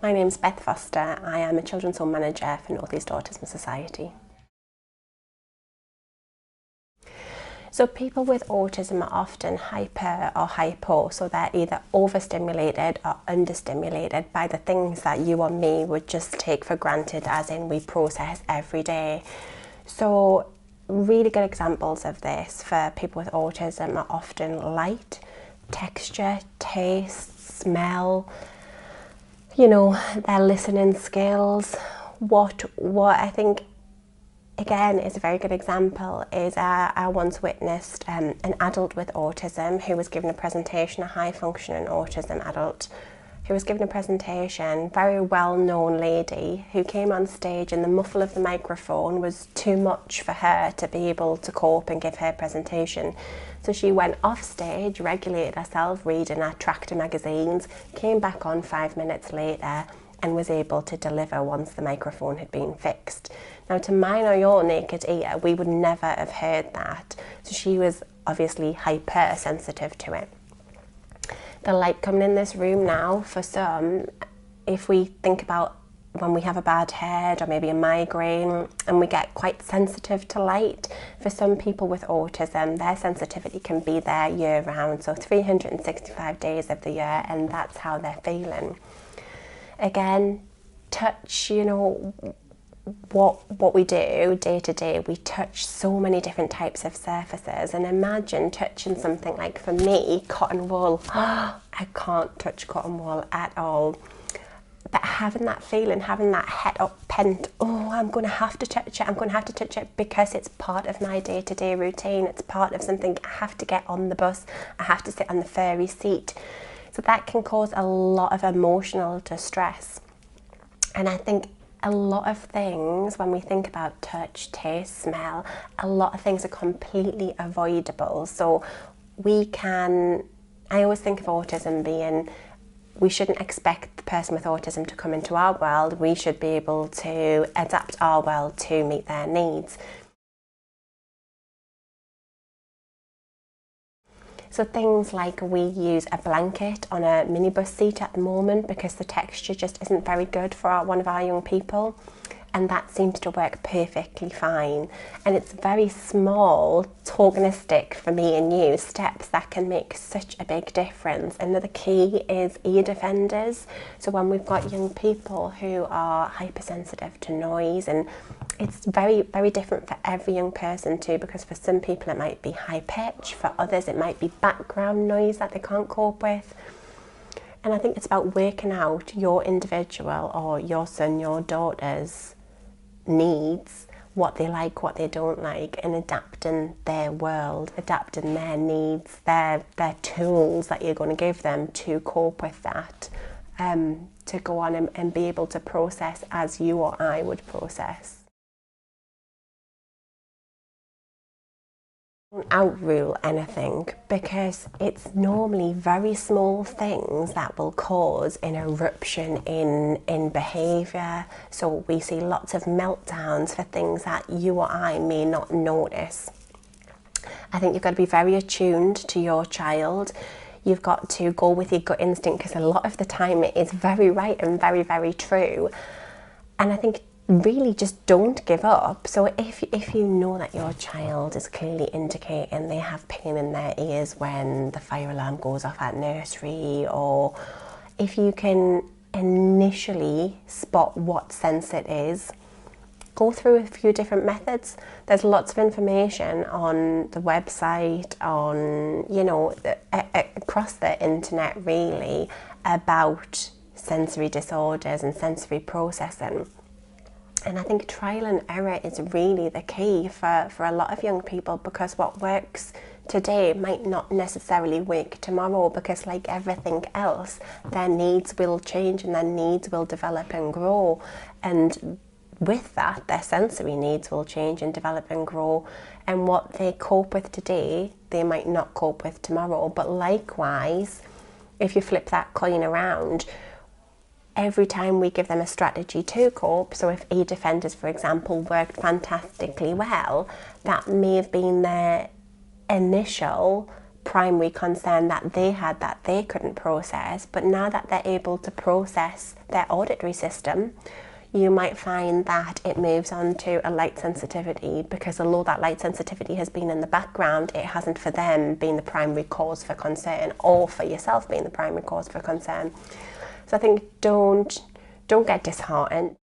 My name's Beth Forster. I am a Children's Home Manager for North East Autism Society. So people with autism are often hyper or hypo, so they're either overstimulated or understimulated by the things that you or me would just take for granted, as in we process every day. So really good examples of this for people with autism are often light, texture, taste, smell, their listening skills. What I think again is a very good example is I once witnessed an adult with autism who was given a presentation, a high functioning autism adult who was given a presentation, very well known lady who came on stage, and the muffle of the microphone was too much for her to be able to cope and give her presentation. So she went off stage, regulated herself, reading her tractor magazines, came back on 5 minutes later and was able to deliver once the microphone had been fixed. Now, to mine or your naked ear, we would never have heard that. So she was obviously hypersensitive to it. The light coming in this room now, for some, if we think about when we have a bad head or maybe a migraine and we get quite sensitive to light, for some people with autism, their sensitivity can be there year round, so 365 days of the year, and that's how they're feeling. Again, touch, what we do day to day, we touch so many different types of surfaces, and imagine touching something like, for me, cotton wool. I can't touch cotton wool at all. But having that feeling, having that head up pent, I'm going to have to touch it because it's part of my day-to-day routine. It's part of something I have to get on the bus. I have to sit on the furry seat. So that can cause a lot of emotional distress. And I think a lot of things, when we think about touch, taste, smell, a lot of things are completely avoidable. So I always think of autism being, we shouldn't expect the person with autism to come into our world. We should be able to adapt our world to meet their needs. So things like, we use a blanket on a minibus seat at the moment because the texture just isn't very good for one of our young people, and that seems to work perfectly fine. And it's very small, tokenistic, for me and you, steps that can make such a big difference. Another key is ear defenders. So when we've got young people who are hypersensitive to noise, and it's very, very different for every young person too, because for some people it might be high pitch, for others it might be background noise that they can't cope with. And I think it's about working out your individual or your son, your daughter's needs, what they like, what they don't like, and adapting their world, adapting their needs, their tools that you're going to give them to cope with that, to go on and be able to process as you or I would process. Don't outrule anything, because it's normally very small things that will cause an eruption in behaviour. So we see lots of meltdowns for things that you or I may not notice. I think you've got to be very attuned to your child. You've got to go with your gut instinct, because a lot of the time it is very right and very, very true. And I think really just don't give up. So if you know that your child is clearly indicating they have pain in their ears when the fire alarm goes off at nursery, or if you can initially spot what sense it is, go through a few different methods. There's lots of information on the website, on, across the internet really, about sensory disorders and sensory processing. And I think trial and error is really the key for a lot of young people, because what works today might not necessarily work tomorrow, because like everything else, their needs will change and their needs will develop and grow. And with that, their sensory needs will change and develop and grow. And what they cope with today, they might not cope with tomorrow. But likewise, if you flip that coin around, every time we give them a strategy to cope, so if ear defenders, for example, worked fantastically well, that may have been their initial primary concern that they had that they couldn't process, but now that they're able to process their auditory system, you might find that it moves on to a light sensitivity, because although that light sensitivity has been in the background, it hasn't for them been the primary cause for concern, or for yourself being the primary cause for concern. So I think don't get disheartened.